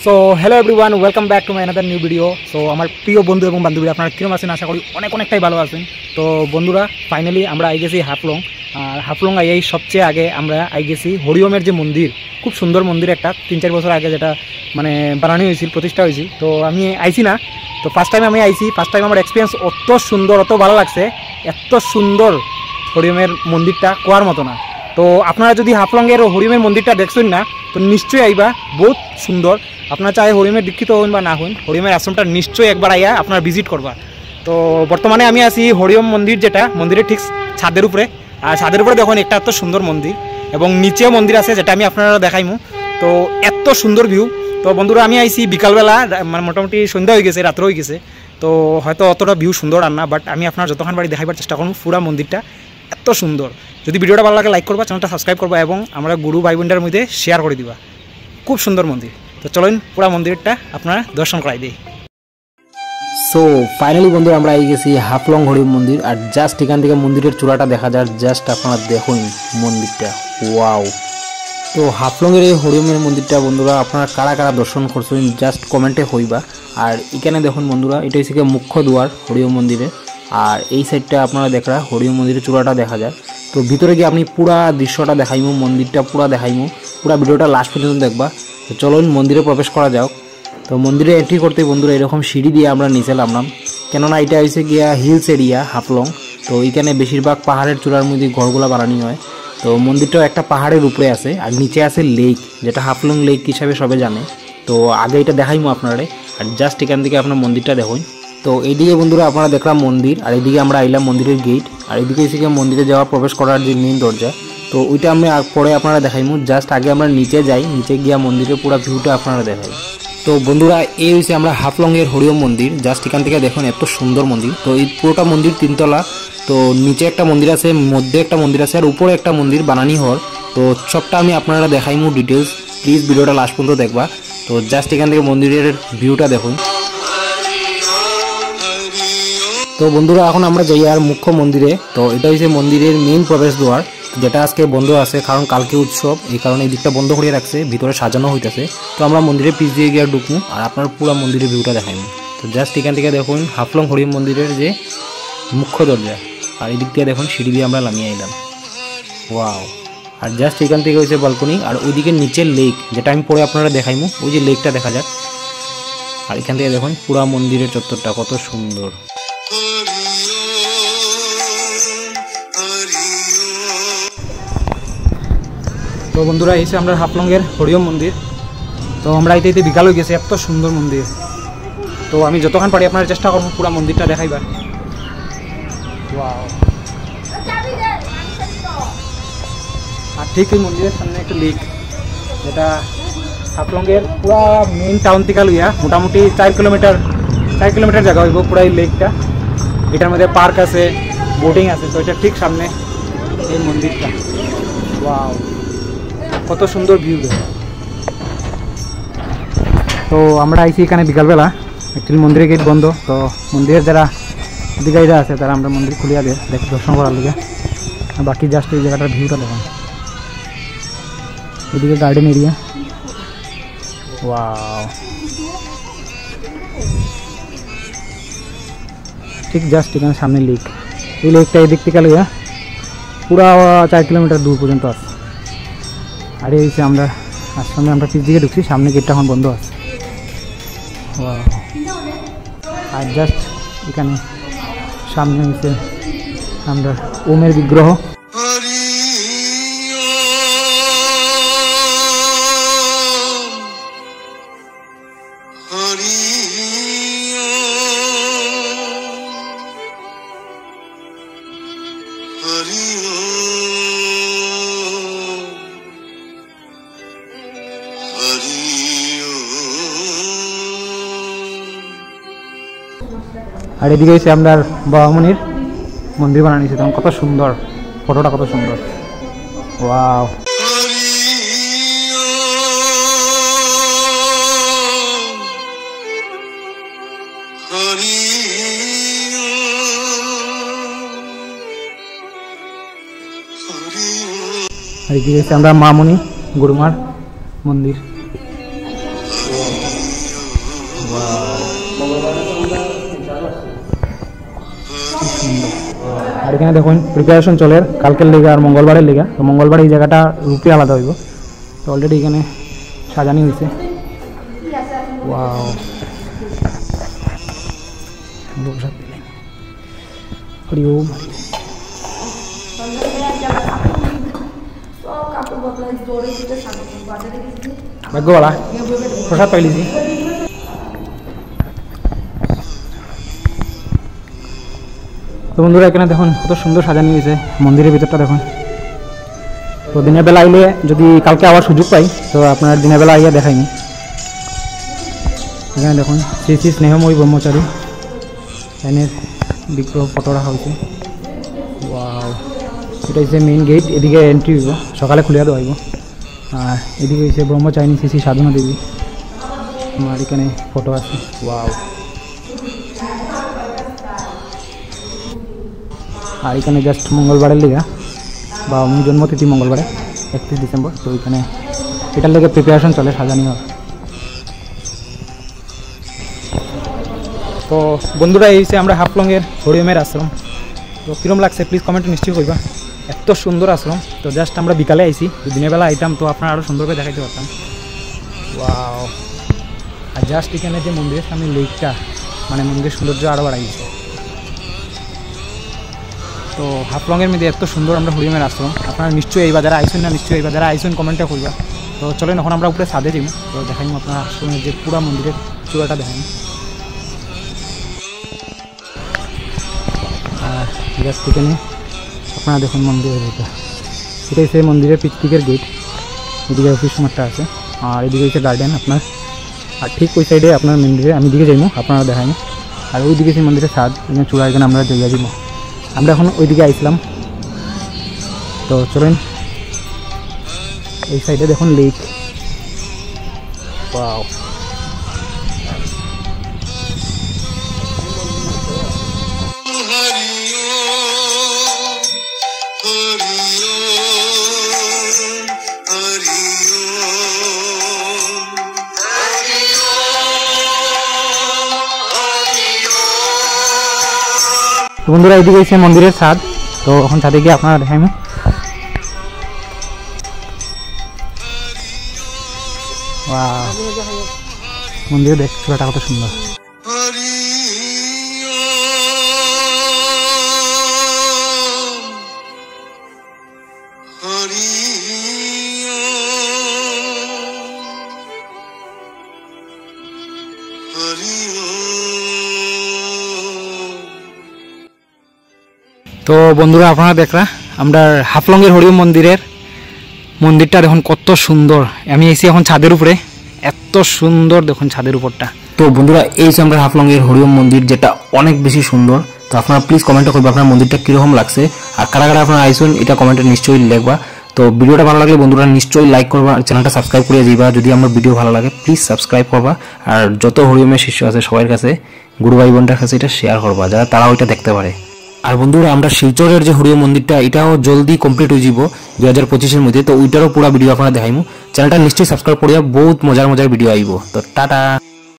So hello everyone, welcome back to my another new video. So আমার প্রিয় বন্ধু এবং বান্ধবীরা আপনারা কীরকম আছেন? আশা করি অনেকটাই ভালো আছেন। তো বন্ধুরা, ফাইনালি আমরা আই গেছি হাফলং। আর হাফলং এই সবচেয়ে আগে আমরা আই গেছি হরিওমের যে মন্দির, খুব সুন্দর মন্দির, একটা 3-4 বছর আগে যেটা মানে বানানো হয়েছিল, প্রতিষ্ঠা হয়েছিল। তো আমি আইছি না, তো ফার্স্ট টাইম আমি আইছি। ফার্স্ট টাইম আমার এক্সপিরিয়েন্স অত সুন্দর, অত ভালো লাগছে, এত সুন্দর হরিওমের মন্দিরটা কোয়ার মতো না। তো আপনারা যদি হাফলংয়ের হরিওমের মন্দিরটা দেখছেন না, তো নিশ্চয়ই আইবা, বহুত সুন্দর। আপনারা চাই হরিওমের দীক্ষিত হন বা না হন, হরিওমের আশ্রমটা নিশ্চয়ই একবার আইয়া আপনারা ভিজিট করবা। তো বর্তমানে আমি আছি হরিওম মন্দির, যেটা মন্দিরের ঠিক ছাদের উপরে। আর ছাদের উপরে দেখুন একটা এত সুন্দর মন্দির, এবং নিচেও মন্দির আছে যেটা আমি আপনারা দেখাইমু। তো এত সুন্দর ভিউ। তো বন্ধুরা, আমি আইছি বিকালবেলা, মানে মোটামুটি সন্ধ্যা হয়ে গেছে, রাত্র হয়ে গেছে। তো হয়তো অতটা ভিউ সুন্দর আর না, বাট আমি আপনার যতক্ষণ বাড়ি দেখাইবার চেষ্টা করুন। পুরা মন্দিরটা এত সুন্দর। যদি ভিডিওটা ভালো লাগে লাইক করবা, চ্যানেলটা সাবস্ক্রাইব করবা, এবং আমরা গুরু ভাই বোনদের মধ্যে শেয়ার করে দিবা। খুব সুন্দর মন্দির। তো চলুন পুরা মন্দিরটা আপনারা দর্শন করাই দিই। সো ফাইনালি বন্ধু, আমরা এই গেছি হাফলং হরিওম মন্দির। আর জাস্ট এখান থেকে মন্দিরের চূড়াটা দেখা যায়। জাস্ট আপনারা দেখুন মন্দিরটা, ওয়াও। তো হাফলংয়ের এই হরিওমের মন্দিরটা বন্ধুরা আপনারা কারা কারা দর্শন করছেন জাস্ট কমেন্টে হইবা। আর এখানে দেখুন বন্ধুরা, এটা হচ্ছে মুখ্য দুয়ার হরিওম মন্দিরে। আর এই সাইডটা আপনারা দেখরা হরিওম মন্দিরের চূড়াটা দেখা যায়। তো ভিতরে গিয়ে আপনি পুরা দৃশ্যটা দেখাইমু, মন্দিরটা পুরা দেখাইমু, পুরা ভিডিওটা লাস্ট পর্যন্ত দেখবা। তো চলুন মন্দিরে প্রবেশ করা যাক। তো মন্দিরে এন্ট্রি করতে বন্ধুরা এরকম সিঁড়ি দিয়ে আমরা নিচে নামলাম, কেননা এটা হচ্ছে গিয়া হিলস এরিয়া হাফলং। তো এইখানে বেশিরভাগ পাহাড়ের চূড়ার মধ্যে ঘরগুলা বানানো হয়। তো মন্দিরটাও একটা পাহাড়ের উপরে আছে, আর নিচে আছে লেক, যেটা হাফলং লেক হিসাবে সবাই জানে। তো আগে এটা দেখাইমু আপনারে। আর জাস্ট এখান থেকে আপনার মন্দিরটা দেখুন। তো এইদিকে বন্ধুরা আপনারা দেখলাম মন্দির, আর এইদিকে আমরা আইলাম মন্দিরের গেট। আর এইদিকে এসে মন্দিরে যাওয়া প্রবেশ করার যে মেইন দরজা, তো ওইটা আমি পরে আপনারা দেখাইমু। জাস্ট আগে আমরা নিচে যাই, নিচে গিয়া মন্দিরের পুরো ভিউটা আপনারা দেখাই। তো বন্ধুরা, এই হচ্ছে আমরা হাফলংয়ের হরিওম মন্দির। জাস্ট এখান থেকে দেখুন এত সুন্দর মন্দির। তো এই পুরোটা মন্দির 3 তলা। তো নিচে একটা মন্দির আছে, মধ্যে একটা মন্দির আছে, আর উপরে একটা মন্দির বানানি হর। তো সবটা আমি আপনারা দেখাইমু ডিটেলস। প্লিজ ভিডিওটা লাস্ট পর্যন্ত দেখবা। তো জাস্ট এখান থেকে মন্দিরের ভিউটা দেখুন। তো বন্ধুরা, এখন আমরা যাই আর মুখ্য মন্দিরে। তো এটা হচ্ছে মন্দিরের মেইন প্রবেশ দ্বার, যেটা আজকে বন্ধ আছে, কারণ কালকে উৎসব, এই কারণে এই দিকটা বন্ধ করে রাখছে, ভিতরে সাজানো হইতেছে। তো আমরা মন্দিরের পিছ দিয়ে গিয়ে ঢুকবো, আর আপনার পুরো মন্দিরের ভিউটা দেখাইমু। তো জাস্ট এখান থেকে দেখুন হাফলং হরিওম মন্দিরের যে মুখ্য দরজা, আর এই দিক দিয়ে দেখুন সিঁড়ি দিয়ে আমরা নামিয়ে এলাম, ওয়াও। আর জাস্ট এখান থেকে হয়েছে ব্যালকনি, আর ওইদিকে নিচের লেক, যেটা আমি পরে আপনারা দেখাইমু, ওই যে লেকটা দেখা যাক। আর এখান থেকে দেখুন পুরা মন্দিরের চত্বরটা কত সুন্দর। তো বন্ধুরা, এসে আমরা হাফলংয়ের হরিওম মন্দির। তো আমরা এতে বিকাল হয়ে গেছে, এত সুন্দর মন্দির। তো আমি যতক্ষণ পারি আপনার চেষ্টা করবো পুরো মন্দিরটা দেখাইবার। ওয়াও। আর ঠিক এই মন্দিরের সামনে একটা লেক, যেটা হাফলংয়ের পুরা মেইন টাউন থেকে লইয়া মোটামুটি 4 কিলোমিটার জায়গা হইব পুরা এই লেকটা। এটার মধ্যে পার্ক আছে, বোটিং আছে। তো এটা ঠিক সামনে এই মন্দিরটা, ওয়াও, কত সুন্দর ভিউ। তো আমরা আইছি এখানে বিকালবেলা, অ্যাকচুয়ালি মন্দিরের গেট বন্ধ। তো মন্দিরের যারা দিগাইরা আছে তারা আমরা মন্দির খুলিয়া দেয় দেখে দর্শন করার লিগে। বাকি জাস্ট এই জায়গাটার ভিউটা দেখুন। এদিকে গার্ডেন এরিয়া, ওয়াও। ঠিক জাস্ট এখানে সামনে লেক। এই লেকটা এদিক থেকে লইয়া পুরা 4 কিলোমিটার দূর পর্যন্ত আছে। আর এই হচ্ছে আমরা আশ্রমে, আমরা পিছ দিকে ঢুকছি, সামনে গেটটা এখন বন্ধ আছে। আর জাস্ট এখানে সামনে হচ্ছে আমরা ওমের বিগ্রহ। আর এদিকে হচ্ছে আপনার বাবামণির মন্দির বানানিছে, তখন কত সুন্দর, ফটোটা কত সুন্দর, ওয়াও। আর এদিকে হচ্ছে আমরা মামনি গুরুমার মন্দির। আর এখানে দেখুন প্রিপারেশন চলে কালকের লিগা আর মঙ্গলবারের লিগা। তো মঙ্গলবার এই জায়গাটা রূপে আলাদা হইব। তো অলরেডি এখানে সাজানি হয়েছে। ওয়াও ভাগ্যবালা প্রসাদ পাইলিছি। তো বন্ধুরা এখানে দেখুন কত সুন্দর সাজানো হয়েছে মন্দিরের ভিতরটা দেখুন। তো দিনের বেলা আইলে যদি কালকে আবার সুযোগ পাই তো আপনার দিনের বেলা আইয়া দেখাইনি। এখানে দেখুন শ্রী শ্রী স্নেহময়ী ব্রহ্মচারী এনের বিগ্রহ ফটো রাখা হয়েছে। ওয়াও, এটা হচ্ছে মেইন গেট, এদিকে এন্ট্রি হইব, সকালে খুলে দেওয়া হইব। আর এদিকে হচ্ছে ব্রহ্মচারিণী শ্রী শ্রী সাধনা দেবী, আমার এখানে ফটো আছে। ওয়াও, আর এখানে জাস্ট মঙ্গলবারের লিগা বা জন্মতিথি মঙ্গলবারে 31 ডিসেম্বর। তো এখানে এটার লেগে প্রিপারেশন চলে সাজানি হয়। তো বন্ধুরা এই হচ্ছে আমরা হাফলংয়ের হরিওমের আশ্রম। তো কীরকম লাগছে প্লিজ কমেন্টে নিশ্চয়ই কইবা। এত সুন্দর আশ্রম। তো জাস্ট আমরা বিকালে আইছি, দিনের বেলা আইতাম তো আপনারা আরও সুন্দর করে দেখাইতে পারতাম। ওয়াও, আর জাস্ট এখানে যে মন্দিরের সামনে লেকটা, মানে মন্দিরের সৌন্দর্য আরও বাড়াই গেছে। তো হাফলংয়ের মধ্যে এত সুন্দর আমরা হরিওমের আশ্রম, আপনারা নিশ্চয়ই এই বাজারে আইসুন না, নিশ্চয়ই এই বাজারে আইসুন কমেন্টে করবা। তো চলেন এখন আমরা উপরে ছাদে যাই, তো দেখাই আপনার আশ্রমের যে পুরা মন্দিরের চূড়াটা দেখাই। আর জাস্ট এখানে আপনারা দেখুন মন্দিরের এটা, এটা হচ্ছে মন্দিরের পিকনিকের গেট। এদিকে অফিস মাঠটা আছে আর এদিকে হচ্ছে গার্ডেন আপনার। আর ঠিক ওই সাইডে আপনার মন্দিরে আমি দিকে যাইমো, আপনারা দেখাই। আর ওই দিকে সেই মন্দিরের ছাদ, এখানে চূড়া, এখানে আমরা জায়গা দিব। আমরা এখন ওইদিকে আইছিলাম। তো চলেন এই সাইডে দেখুন লেক। ওয়াও, বন্ধুরা এইদিকে এসে মন্দিরের ছাদ। তো এখন ছাদে গিয়ে আপনারা দেখাই। মন্দিরে দেখ চূড়াটা কত সুন্দর। তো বন্ধুরা আপনারা দেখরা আমরা হাফলংয়ের হরিওম মন্দিরটা দেখুন কত সুন্দর। আমি এসে এখন ছাদের উপরে, এত সুন্দর দেখুন ছাদের উপরটা। তো বন্ধুরা এই যে আমরা হাফলংয়ের হরিওম মন্দির, যেটা অনেক বেশি সুন্দর। তো আপনারা প্লিজ কমেন্টে করবেন আপনার মন্দিরটা কীরকম লাগছে, আর কারা কারা আপনারা আইসুন এটা কমেন্টে নিশ্চয়ই লিখবা। তো ভিডিওটা ভালো লাগলে বন্ধুরা নিশ্চয়ই লাইক করবা, আর চ্যানেলটা সাবস্ক্রাইব করে দিবা। যদি আমার ভিডিও ভালো লাগে প্লিজ সাবস্ক্রাইব করবা, আর যত হরিওমের শিষ্য আছে সবার কাছে, গুরু ভাই বোনটার কাছে এটা শেয়ার করবা, যারা তারাও এটা দেখতে পারে। আর বন্ধুরা আমরা শিলচরের যে হরিওম মন্দিরটা, এটাও জলদি কমপ্লিট হয়ে যাব 2025-এর মধ্যে। তো ওইটারও পুরো ভিডিও আপনারা দেখাইমু। চ্যানেলটা নিশ্চয়ই সাবস্ক্রাইব করিয়া, বহুত মজার ভিডিও আইব। তো টাটা।